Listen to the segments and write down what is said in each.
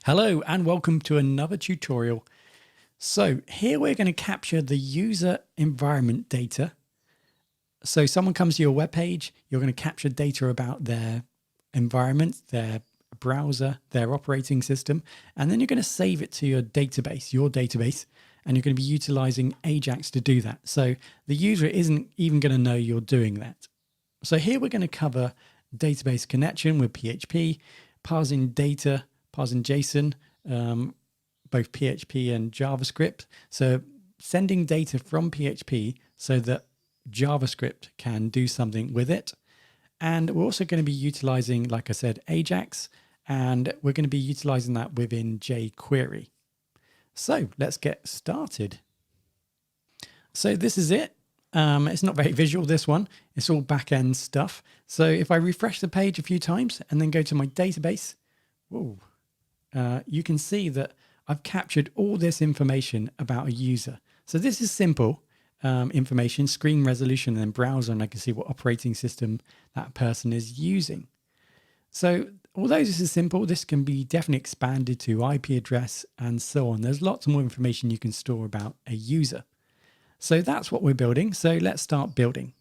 Hello and welcome to another tutorial. So here we're going to capture the user environment data. So someone comes to your web page, you're going to capture data about their environment, their browser, their operating system, and then you're going to save it to your database, and you're going to be utilizing Ajax to do that. So the user isn't even going to know you're doing that. So here we're going to cover database connection with PHP, parsing data, parsing JSON, both PHP and JavaScript. So sending data from PHP so that JavaScript can do something with it. And we're also going to be utilizing, like I said, Ajax, and we're going to be utilizing that within JQuery. So let's get started. So this is it. It's not very visual, this one. It's all back-end stuff. So if I refresh the page a few times and then go to my database, you can see that I've captured all this information about a user. So this is simple information, screen resolution, and then browser, and I can see what operating system that person is using. So although this is simple, this can be definitely expanded to IP address and so on. There's lots more information you can store about a user. So that's what we're building. So let's start building.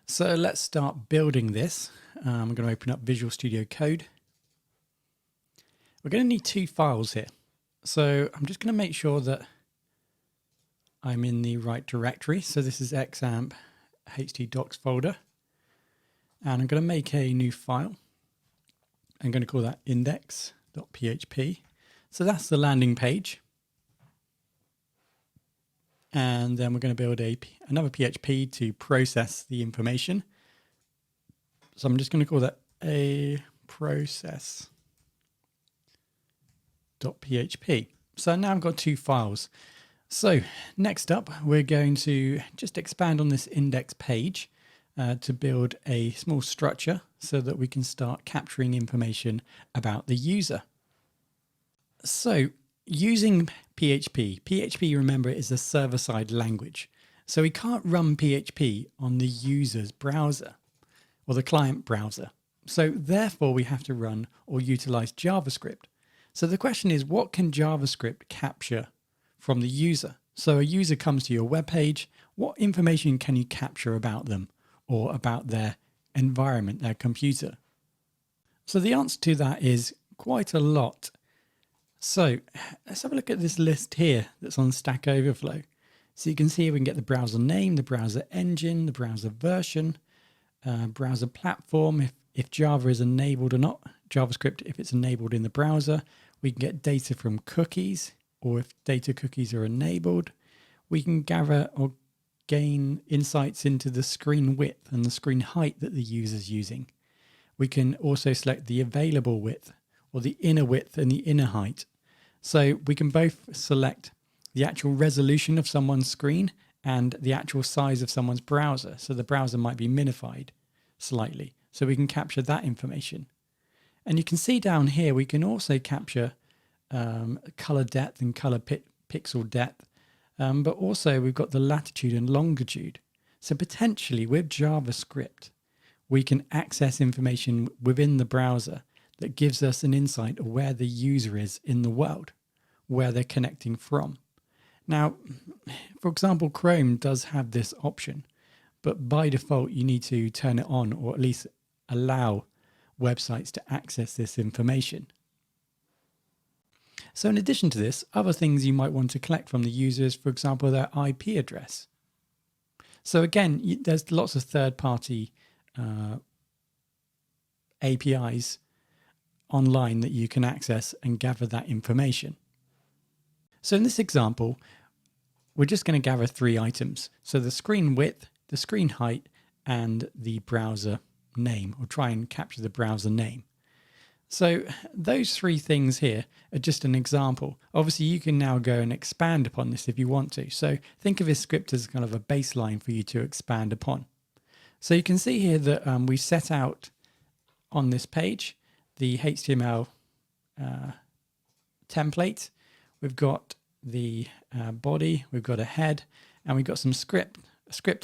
So let's start building this. I'm going to open up Visual Studio Code. We're going to need two files here. So I'm just going to make sure that I'm in the right directory. So this is XAMPP htdocs folder. And I'm going to make a new file. I'm going to call that index.php. So that's the landing page. And then we're going to build another PHP to process the information. So I'm just going to call that a process.php. So now I've got two files. So next up, we're going to just expand on this index page to build a small structure so that we can start capturing information about the user. So using PHP, remember, is a server-side language. So we can't run PHP on the user's browser or the client browser. So therefore we have to run or utilize JavaScript. So the question is, what can JavaScript capture from the user? So a user comes to your web page, what information can you capture about them or about their environment, their computer? So the answer to that is quite a lot. So let's have a look at this list here that's on Stack Overflow. So you can see we can get the browser name, the browser engine, the browser version, browser platform, if Java is enabled or not, JavaScript if it's enabled in the browser. We can get data from cookies, or if data cookies are enabled. We can gather or gain insights into the screen width and the screen height that the user is using. We can also select the available width or the inner width and the inner height. So we can both select the actual resolution of someone's screen and the actual size of someone's browser. So the browser might be minified slightly. So we can capture that information. And you can see down here, we can also capture color depth and color pixel depth. But also we've got the latitude and longitude. So potentially with JavaScript, we can access information within the browser that gives us an insight of where the user is in the world, where they're connecting from. Now, for example, Chrome does have this option, but by default, you need to turn it on or at least allow websites to access this information. So in addition to this, other things you might want to collect from the users, for example, their IP address. So again, there's lots of third-party APIs online that you can access and gather that information. So in this example, we're just going to gather three items. So the screen width, the screen height, and the browser name, or try and capture the browser name. So those three things here are just an example. Obviously, you can now go and expand upon this if you want to. So think of this script as kind of a baseline for you to expand upon. So you can see here that we set out on this page the HTML template. We've got the body, we've got a head, and we've got some script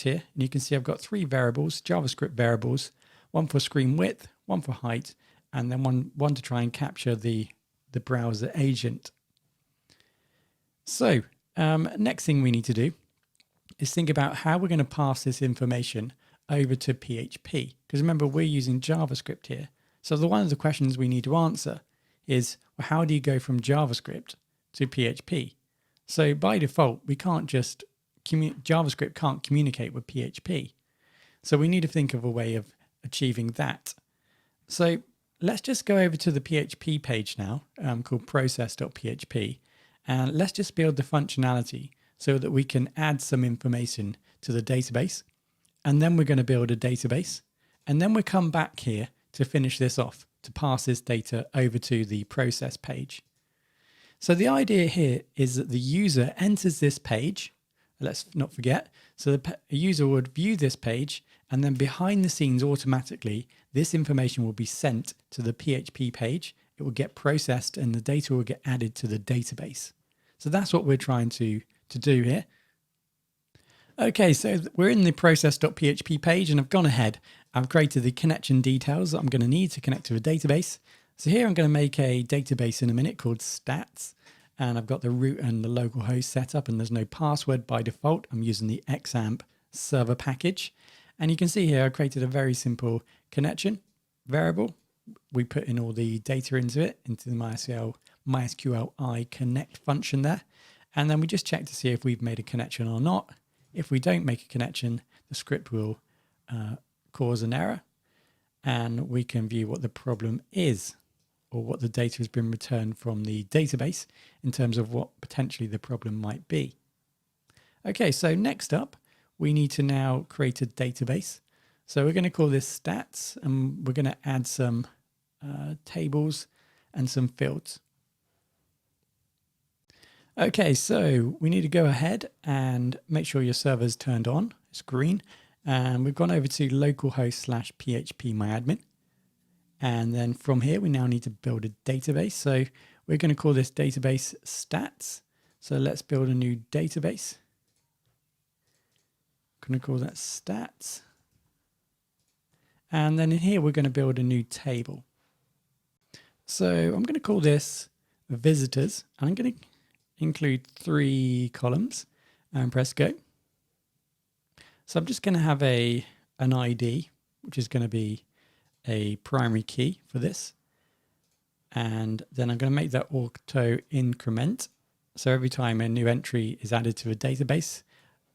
here. And you can see I've got three variables, JavaScript variables, one for screen width, one for height, and then one to try and capture the browser agent. So next thing we need to do is think about how we're going to pass this information over to PHP. Because remember, we're using JavaScript here. So one of the questions we need to answer is, well, how do you go from JavaScript to PHP? So by default, we can't just JavaScript can't communicate with PHP. So we need to think of a way of achieving that. So let's just go over to the PHP page now, called process.php, and let's just build the functionality so that we can add some information to the database. And then we're going to build a database. And then we'll come back here to finish this off, to pass this data over to the process page. So the idea here is that the user enters this page. Let's not forget. So the user would view this page, and then behind the scenes automatically, this information will be sent to the PHP page. It will get processed and the data will get added to the database. So that's what we're trying to do here. Okay, so we're in the process.php page, and I've gone ahead. I've created the connection details that I'm going to need to connect to a database. So here I'm going to make a database in a minute called stats, and I've got the root and the local host set up, and there's no password by default. I'm using the XAMPP server package. And you can see here I created a very simple connection variable. We put in all the data into it, into the MySQL connect function there. And then we just check to see if we've made a connection or not. If we don't make a connection, the script will cause an error, and we can view what the problem is, or what the data has been returned from the database in terms of what potentially the problem might be. Okay, so next up, we need to now create a database. So we're going to call this stats, and we're going to add some tables and some fields. Okay, so we need to go ahead and make sure your server's turned on. It's green. And we've gone over to localhost / PHPMyAdmin. And then from here, we now need to build a database. So we're going to call this database stats. So let's build a new database. I'm going to call that stats. And then in here, we're going to build a new table. So I'm going to call this visitors. I'm going to include 3 columns and press go. So I'm just going to have an ID, which is going to be a primary key for this. And then I'm going to make that auto increment. So every time a new entry is added to a database,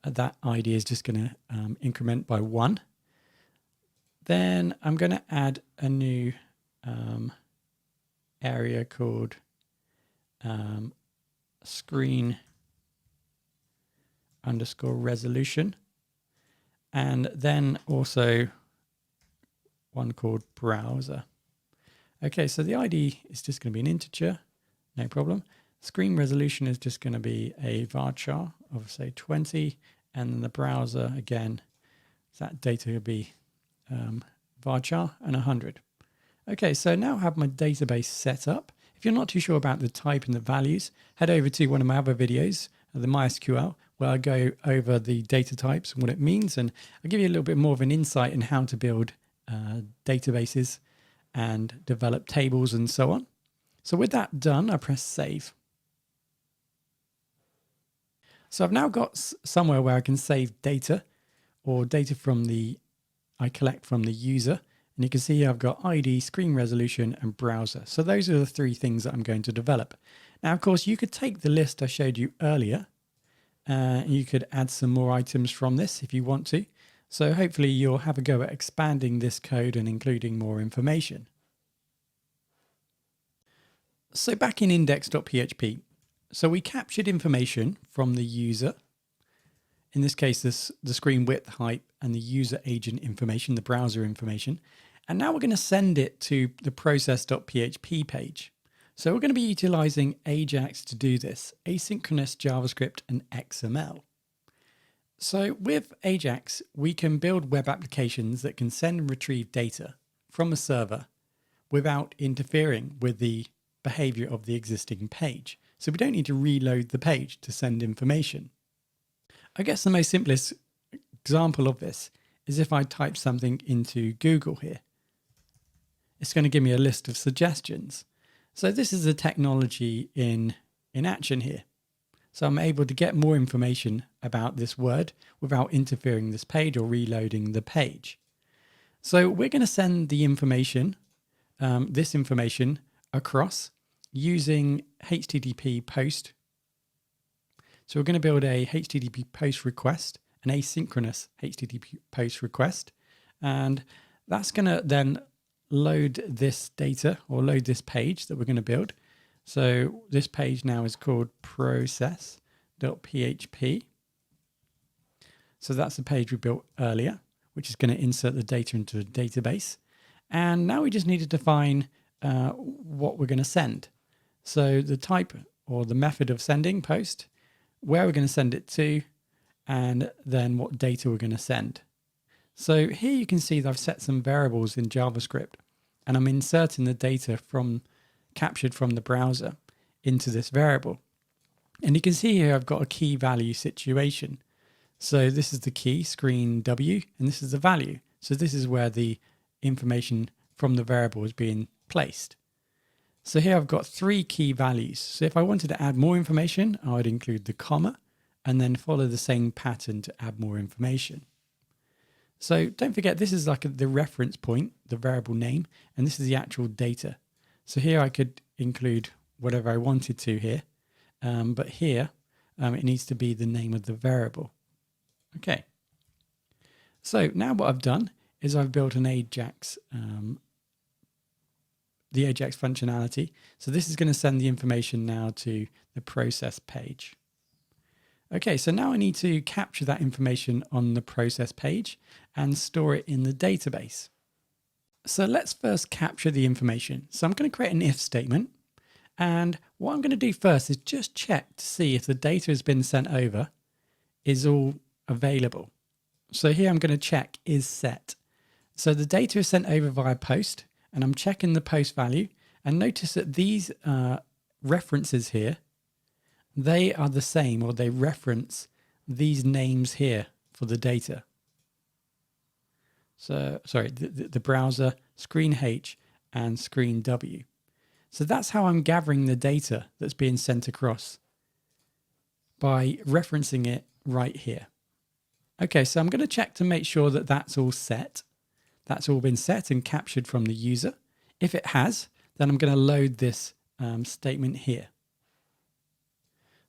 that ID is just going to increment by 1. Then I'm going to add a new area called screen underscore resolution, and then also one called browser. Okay, so the ID is just going to be an integer, no problem. Screen resolution is just going to be a varchar of say 20, and then the browser again, that data will be varchar and 100. Okay, so now I have my database set up. If you're not too sure about the type and the values, head over to one of my other videos, the MySQL, where I go over the data types and what it means, and I'll give you a little bit more of an insight in how to build databases and develop tables and so on. So with that done, I press save. So I've now got somewhere where I can save data, or data from I collect from the user. And you can see here I've got ID, screen resolution, and browser. So those are the 3 things that I'm going to develop. Now, of course, you could take the list I showed you earlier. You could add some more items from this if you want to. So hopefully you'll have a go at expanding this code and including more information. So back in index.php, so we captured information from the user. In this case, the screen width, height, and the user agent information, the browser information. And now we're going to send it to the process.php page. So we're going to be utilizing AJAX to do this, asynchronous JavaScript and XML. So with AJAX, we can build web applications that can send and retrieve data from a server without interfering with the behavior of the existing page. So we don't need to reload the page to send information. I guess the most simplest example of this is if I type something into Google here. it's going to give me a list of suggestions. So this is the technology in action here. So I'm able to get more information about this word without interfering this page or reloading the page. So we're going to send the information, this information across using HTTP post. So we're going to build a HTTP post request, an asynchronous HTTP post request, and that's going to then load this data or load this page that we're going to build. So this page now is called process.php. So that's the page we built earlier, which is going to insert the data into the database. And now we just need to define what we're going to send. So the type or the method of sending post, where we're going to send it to, and then what data we're going to send. So here you can see that I've set some variables in JavaScript, and I'm inserting the data captured from the browser into this variable. And you can see here I've got a key value situation. So this is the key, screen W, and this is the value. So this is where the information from the variable is being placed. So here I've got 3 key values. So if I wanted to add more information, I would include the comma and then follow the same pattern to add more information. So don't forget, this is like the reference point, the variable name, and this is the actual data. So here I could include whatever I wanted to here, but here it needs to be the name of the variable. Okay. So now what I've done is I've built an AJAX, the AJAX functionality. So this is going to send the information now to the process page. Okay, so now I need to capture that information on the process page and store it in the database. So let's first capture the information. So I'm going to create an if statement. And what I'm going to do first is just check to see if the data has been sent over is all available. So here I'm going to check is set. So the data is sent over via post, and I'm checking the post value. And notice that these references here, they are the same, or they reference these names here for the data. So, sorry, the browser, screen H and screen W. So that's how I'm gathering the data that's being sent across, by referencing it right here. Okay, so I'm going to check to make sure that that's all set. That's all been set and captured from the user. If it has, then I'm going to load this statement here.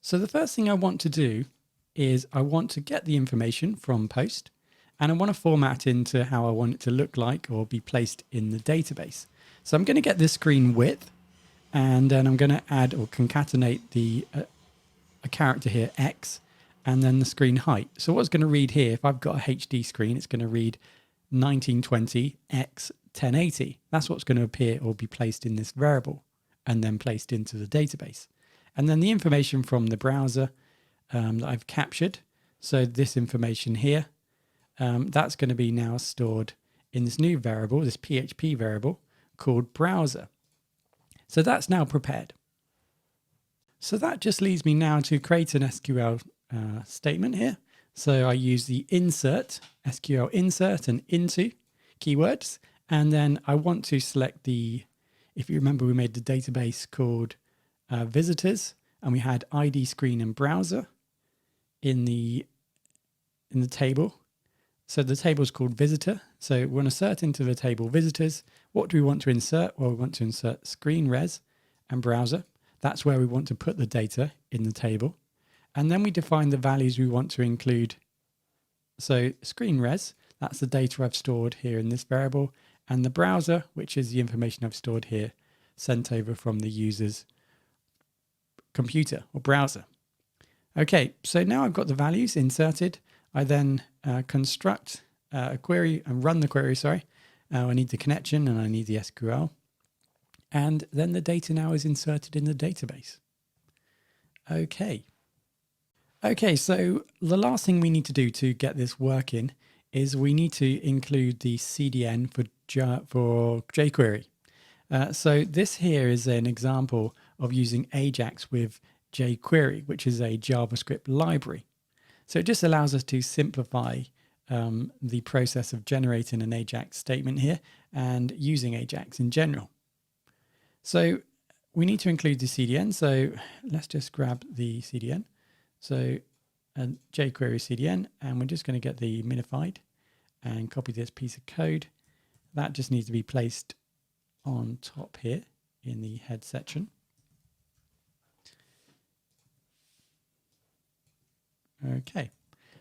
So the first thing I want to do is I want to get the information from post, and I want to format into how I want it to look like or be placed in the database. So I'm going to get this screen width, and then I'm going to add or concatenate a character here, X, and then the screen height. So what's going to read here, if I've got a HD screen, it's going to read 1920 x 1080. That's what's going to appear or be placed in this variable and then placed into the database. And then the information from the browser that I've captured, so this information here, that's going to be now stored in this new variable, this PHP variable called browser. So that's now prepared. So that just leaves me now to create an SQL statement here. So I use the insert, SQL insert and into keywords. And then I want to select if you remember, we made the database called visitors, and we had ID, screen and browser in the table. So the table is called visitor. So we want to insert into the table visitors. What do we want to insert? Well, we want to insert screen res and browser. That's where we want to put the data in the table. And then we define the values we want to include. So screen res, that's the data I've stored here in this variable, and the browser, which is the information I've stored here, sent over from the user's computer or browser. Okay, so now I've got the values inserted. I then construct a query and run the query, I need the connection and I need the SQL. And then the data now is inserted in the database. Okay, so the last thing we need to do to get this working is we need to include the CDN for JQuery. So this here is an example of using AJAX with JQuery, which is a JavaScript library. So it just allows us to simplify the process of generating an AJAX statement here and using Ajax in general. So we need to include the CDN. So let's just grab the CDN. So JQuery CDN, and we're just going to get the minified and copy this piece of code. That just needs to be placed on top here in the head section. Okay,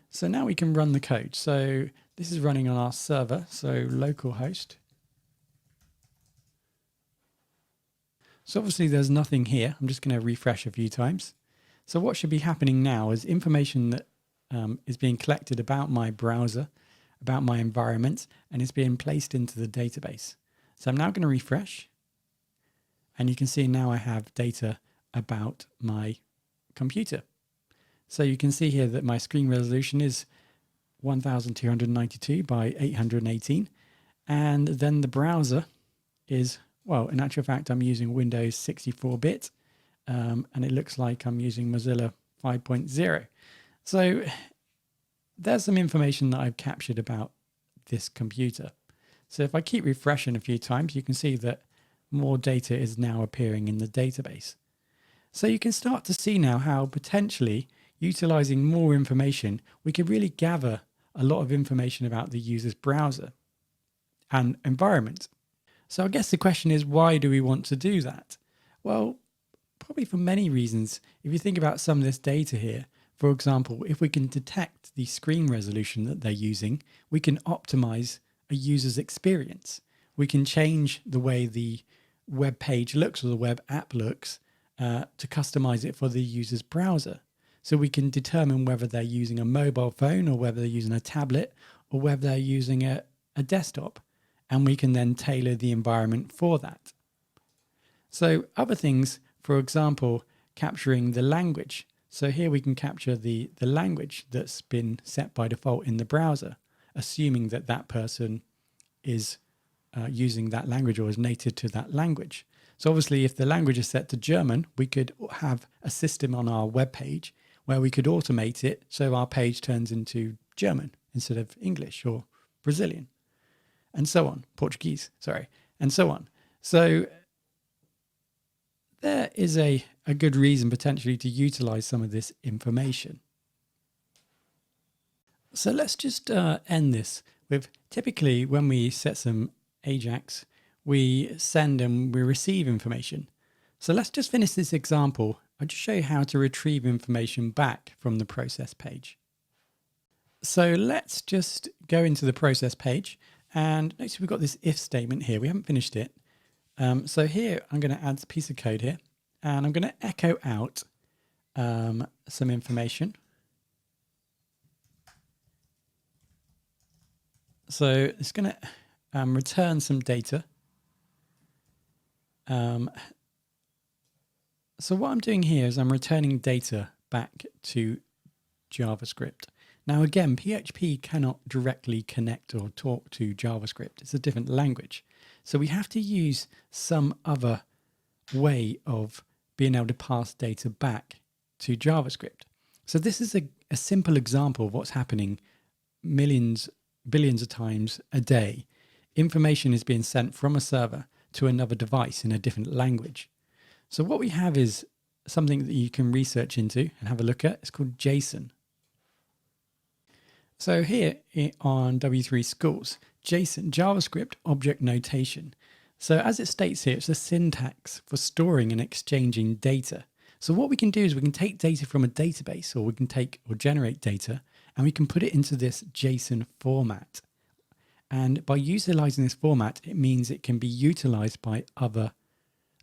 so now we can run the code. So this is running on our server, so localhost. So obviously there's nothing here. I'm just going to refresh a few times. So what should be happening now is information that is being collected about my browser, about my environment, and is being placed into the database. So I'm now going to refresh, and you can see now I have data about my computer. So you can see here that my screen resolution is 1292 by 818. And then the browser is, well, in actual fact, I'm using Windows 64-bit, and it looks like I'm using Mozilla 5.0. So there's some information that I've captured about this computer. So if I keep refreshing a few times, you can see that more data is now appearing in the database. So you can start to see now how potentially utilizing more information, we could really gather a lot of information about the user's browser and environment. So I guess the question is, why do we want to do that? Well, probably for many reasons. If you think about some of this data here, for example, if we can detect the screen resolution that they're using, we can optimize a user's experience. We can change the way the web page looks or the web app looks to customize it for the user's browser. So we can determine whether they're using a mobile phone or whether they're using a tablet or whether they're using a desktop. And we can then tailor the environment for that. So other things, for example, capturing the language. So here we can capture the language that's been set by default in the browser, assuming that that person is using that language or is native to that language. So obviously, if the language is set to German, we could have a system on our web page where we could automate it so our page turns into German instead of English or Brazilian, and so on, Portuguese, sorry, and so on. So there is a good reason potentially to utilize some of this information. So let's just end this with, typically when we set some Ajax, we send and we receive information. So let's just finish this example. I'll just show you how to retrieve information back from the process page. So let's just go into the process page, and notice we've got this if statement here. We haven't finished it. So here I'm going to add a piece of code here, and I'm going to echo out some information. So it's going to return some data. So what I'm doing here is I'm returning data back to JavaScript. Now again, PHP cannot directly connect or talk to JavaScript. It's a different language. So we have to use some other way of being able to pass data back to JavaScript. So this is a simple example of what's happening billions of times a day. Information is being sent from a server to another device in a different language. So what we have is something that you can research into and have a look at. It's called JSON. So here on W3 Schools, JSON, JavaScript Object Notation. So as it states here, it's a syntax for storing and exchanging data. So what we can do is we can take data from a database, or we can take or generate data, and we can put it into this JSON format. And by utilizing this format, it means it can be utilized by other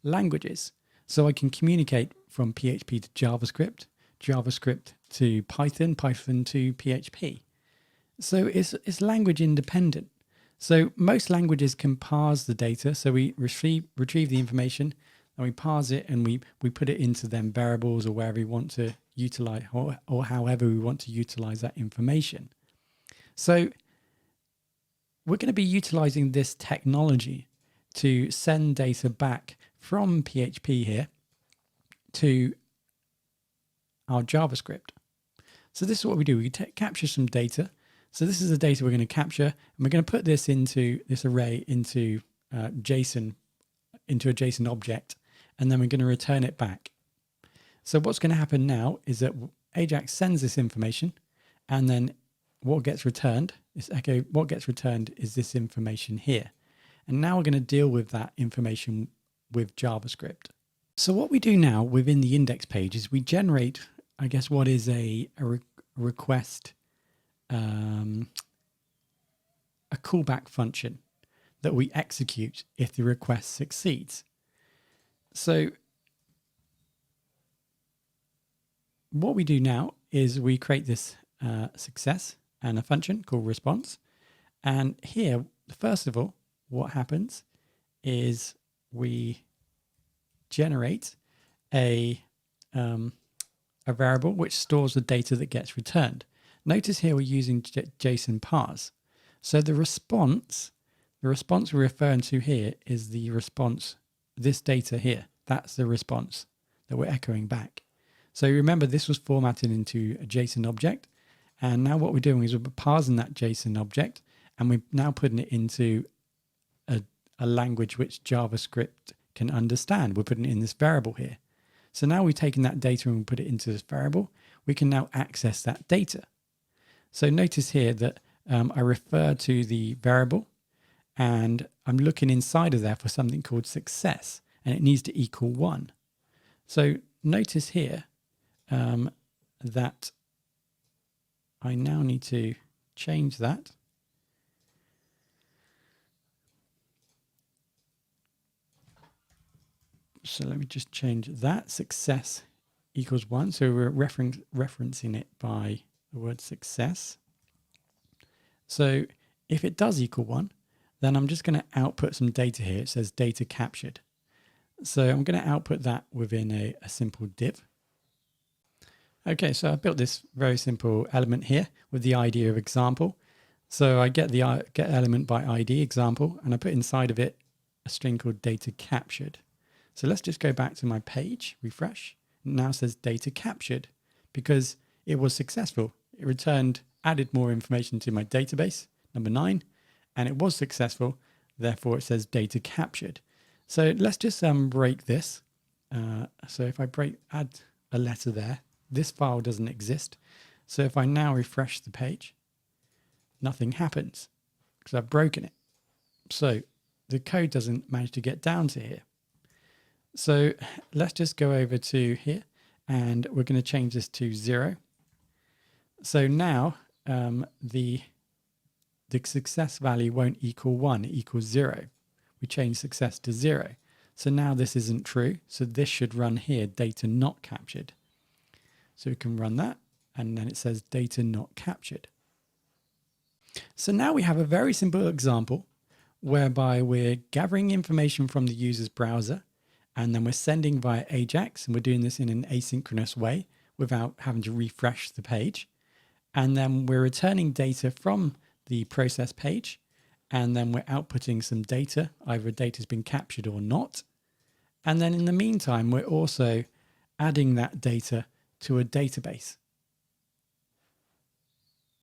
languages. So I can communicate from PHP to JavaScript, JavaScript to Python, Python to PHP. So it's language independent. So most languages can parse the data. So we retrieve the information and we parse it, and we put it into them variables or wherever we want to utilize, or however we want to utilize that information. So we're going to be utilizing this technology to send data back from PHP here to our JavaScript. So this is what we do. We capture some data. So this is the data we're going to capture, and we're going to put this into this array into JSON, into a JSON object, and then we're going to return it back. So what's going to happen now is that Ajax sends this information, and then what gets returned is what gets returned is this information here. And now we're going to deal with that information with JavaScript. So what we do now within the index page is we generate, I guess, what is a request, a callback function that we execute if the request succeeds. So what we do now is we create this success and a function called response. And here, first of all, what happens is we generate a variable which stores the data that gets returned. Notice here we're using JSON parse. So the response we're referring to here is the response, this data here. That's the response that we're echoing back. So remember, this was formatted into a JSON object. And now what we're doing is we're parsing that JSON object, and we're now putting it into a language which JavaScript can understand. We're putting it in this variable here. So now we've taken that data and we put it into this variable. We can now access that data. So notice here that I refer to the variable, and I'm looking inside of there for something called success, and it needs to equal 1. So notice here that I now need to change that. So let me just change that. Success equals 1. So we're referencing it by the word success. So if it does equal 1, then I'm just going to output some data here. It says data captured. So I'm going to output that within a simple div. Okay, so I built this very simple element here with the ID of example. So I get the get element by ID example, and I put inside of it a string called data captured. So let's just go back to my page, refresh. It now says data captured because it was successful. It returned, added more information to my database, number 9, and it was successful. Therefore, it says data captured. So let's just break this. So if I add a letter there, this file doesn't exist. So if I now refresh the page, nothing happens because I've broken it. So the code doesn't manage to get down to here. So let's just go over to here, and we're going to change this to 0. So now the success value won't equal 1, it equals 0. We change success to 0. So now this isn't true. So this should run here, data not captured. So we can run that, and then it says data not captured. So now we have a very simple example whereby we're gathering information from the user's browser, and then we're sending via Ajax, and we're doing this in an asynchronous way without having to refresh the page. And then we're returning data from the process page, and then we're outputting some data, either data has been captured or not. And then in the meantime, we're also adding that data to a database.